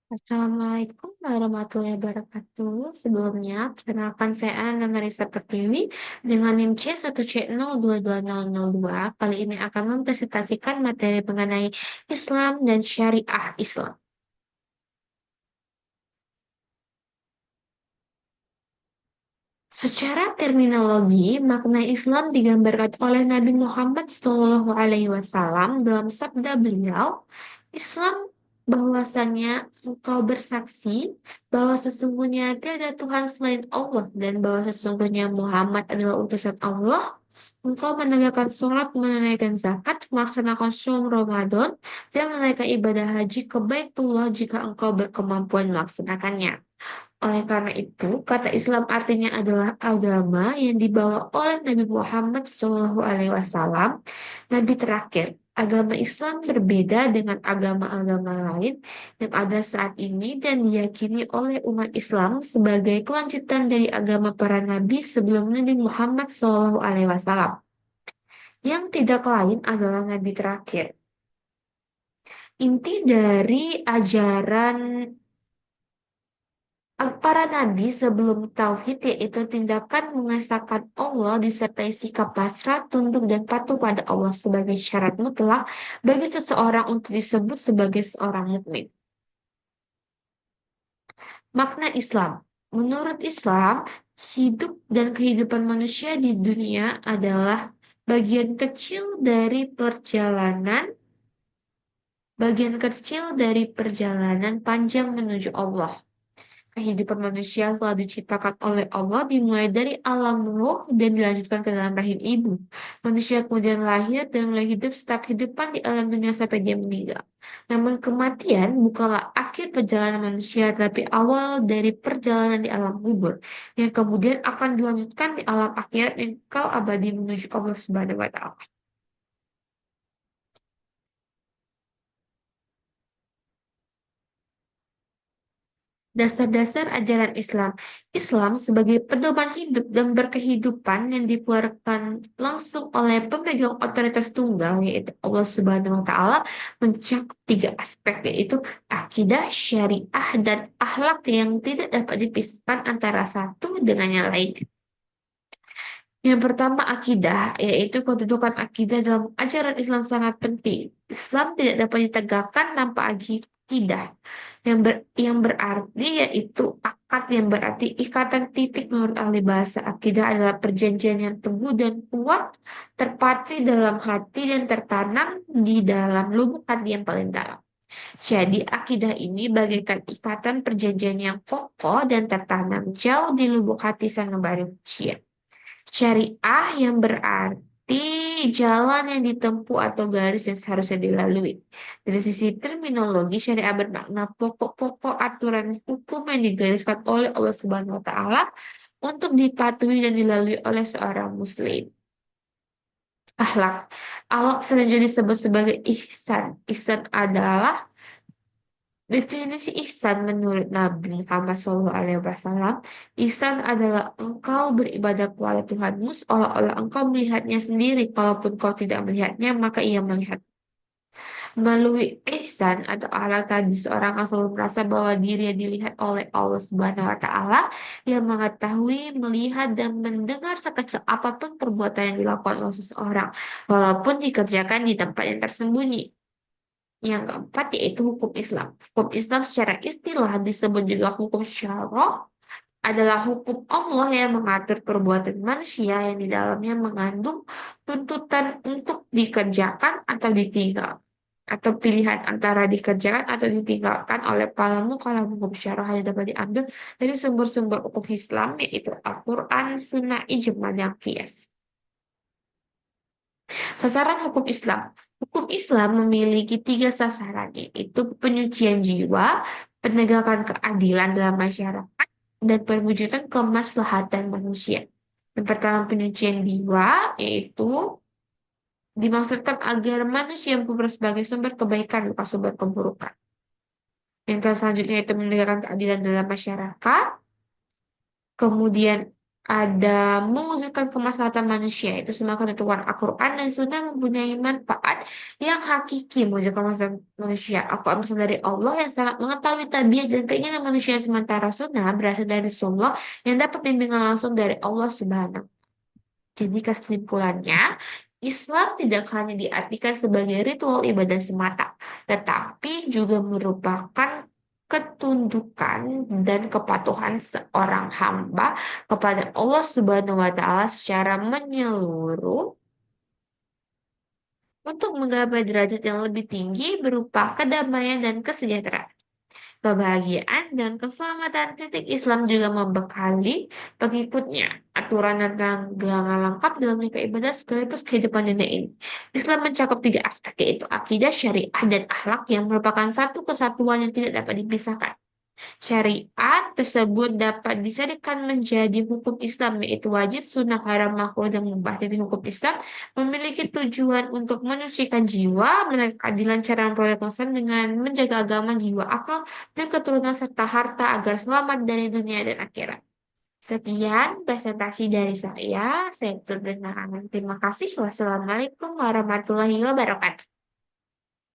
Assalamualaikum warahmatullahi wabarakatuh. Sebelumnya, perkenalkan saya Ana nama Risa Pertiwi dengan NIM C1C022002. Kali ini akan mempresentasikan materi mengenai Islam dan Syariah Islam. Secara terminologi, makna Islam digambarkan oleh Nabi Muhammad SAW dalam sabda beliau, Islam bahwasannya engkau bersaksi bahwa sesungguhnya tiada Tuhan selain Allah dan bahwa sesungguhnya Muhammad adalah utusan Allah. Engkau menegakkan sholat, menunaikan zakat, melaksanakan saum Ramadan, dan menunaikan ibadah haji ke Baitullah jika engkau berkemampuan melaksanakannya. Oleh karena itu, kata Islam artinya adalah agama yang dibawa oleh Nabi Muhammad SAW, Nabi terakhir. Agama Islam berbeda dengan agama-agama lain yang ada saat ini dan diyakini oleh umat Islam sebagai kelanjutan dari agama para nabi sebelum Nabi Muhammad SAW, yang tidak lain adalah Nabi terakhir. Inti dari ajaran para nabi sebelum tauhid yaitu tindakan mengesahkan Allah disertai sikap pasrah, tunduk dan patuh pada Allah sebagai syarat mutlak bagi seseorang untuk disebut sebagai seorang mukmin. Makna Islam. Menurut Islam, hidup dan kehidupan manusia di dunia adalah bagian kecil dari perjalanan panjang menuju Allah. Kehidupan manusia telah diciptakan oleh Allah dimulai dari alam ruh dan dilanjutkan ke dalam rahim ibu. Manusia kemudian lahir dan mulai hidup serta kehidupan di alam dunia sampai dia meninggal. Namun kematian bukanlah akhir perjalanan manusia, tapi awal dari perjalanan di alam kubur, yang kemudian akan dilanjutkan di alam akhirat yang kekal abadi menuju Allah Subhanahu wa Ta'ala. Dasar-dasar ajaran Islam. Islam sebagai pedoman hidup dan berkehidupan yang dikeluarkan langsung oleh pemegang otoritas tunggal yaitu Allah Subhanahu wa taala mencakup tiga aspek yaitu akidah, syariah, dan akhlak yang tidak dapat dipisahkan antara satu dengan yang lain. Yang pertama akidah, yaitu kedudukan akidah dalam ajaran Islam sangat penting. Islam tidak dapat ditegakkan tanpa akidah, yang berarti yaitu akad yang berarti ikatan titik menurut ahli bahasa. Akidah adalah perjanjian yang teguh dan kuat, terpatri dalam hati dan tertanam di dalam lubuk hati yang paling dalam. Jadi akidah ini bagaikan ikatan perjanjian yang kokoh dan tertanam jauh di lubuk hati sang manusia. Syariah yang berarti jalan yang ditempuh atau garis yang seharusnya dilalui. Dari sisi terminologi, syariah bermakna pokok-pokok aturan hukum yang digariskan oleh Allah Subhanahu wa taala untuk dipatuhi dan dilalui oleh seorang muslim. Akhlak. Akhlak selanjutnya disebut sebagai ihsan. Ihsan adalah definisi ihsan menurut Nabi Muhammad SAW. Ihsan adalah engkau beribadah kepada Tuhanmu seolah-olah engkau melihatnya sendiri. Kalaupun kau tidak melihatnya, maka ia melihat. Melalui ihsan atau akhlak tadi, seorang akan selalu merasa bahwa dirinya dilihat oleh Allah Subhanahu wa taala yang mengetahui, melihat dan mendengar sekecil apapun perbuatan yang dilakukan oleh seseorang, walaupun dikerjakan di tempat yang tersembunyi. Yang keempat yaitu hukum Islam. Hukum Islam secara istilah disebut juga hukum syara, adalah hukum Allah yang mengatur perbuatan manusia yang di dalamnya mengandung tuntutan untuk dikerjakan atau ditinggal, atau pilihan antara dikerjakan atau ditinggalkan oleh para mukalaf. Hukum syara hanya dapat diambil dari sumber-sumber hukum Islam yaitu Al-Quran, Sunnah, Ijma, dan Qiyas. Sasaran hukum Islam. Hukum Islam memiliki tiga sasaran, yaitu penyucian jiwa, penegakan keadilan dalam masyarakat, dan perwujudan kemaslahatan manusia. Yang pertama penyucian jiwa, yaitu dimaksudkan agar manusia memperoleh sebagai sumber kebaikan bukan sumber keburukan. Yang selanjutnya itu menegakkan keadilan dalam masyarakat. Kemudian ada mewujudkan kemaslahatan manusia. Itu semua ketentuan Al-Quran dan Sunnah mempunyai manfaat yang hakiki mewujudkan kemaslahatan manusia. Al-Quran berasal dari Allah yang sangat mengetahui tabiat dan keinginan manusia, sementara Sunnah berasal dari Rasulullah yang dapat bimbingan langsung dari Allah Subhanahu. Jadi kesimpulannya, Islam tidak hanya diartikan sebagai ritual ibadah semata, tetapi juga merupakan ketundukan dan kepatuhan seorang hamba kepada Allah Subhanahu wa Ta'ala secara menyeluruh untuk menggapai derajat yang lebih tinggi berupa kedamaian dan kesejahteraan. Kebahagiaan dan keselamatan. Titik Islam juga membekali pengikutnya aturan tentang gelangan lengkap dalam rangka ibadah sekaligus kehidupan dunia ini. Islam mencakup tiga aspek, yaitu akidah, syariah, dan akhlak yang merupakan satu kesatuan yang tidak dapat dipisahkan. Syariat tersebut dapat disadikan menjadi hukum Islam, yaitu wajib, sunnah, haram, makruh, dan mubah. Jadi hukum Islam memiliki tujuan untuk menyucikan jiwa, menegakkan keadilan cara memperoleh kemanusiaan dengan menjaga agama, jiwa, akal, dan keturunan serta harta agar selamat dari dunia dan akhirat. Sekian presentasi dari saya. Saya Firdausi Nahaman. Terima kasih. Wassalamualaikum warahmatullahi wabarakatuh.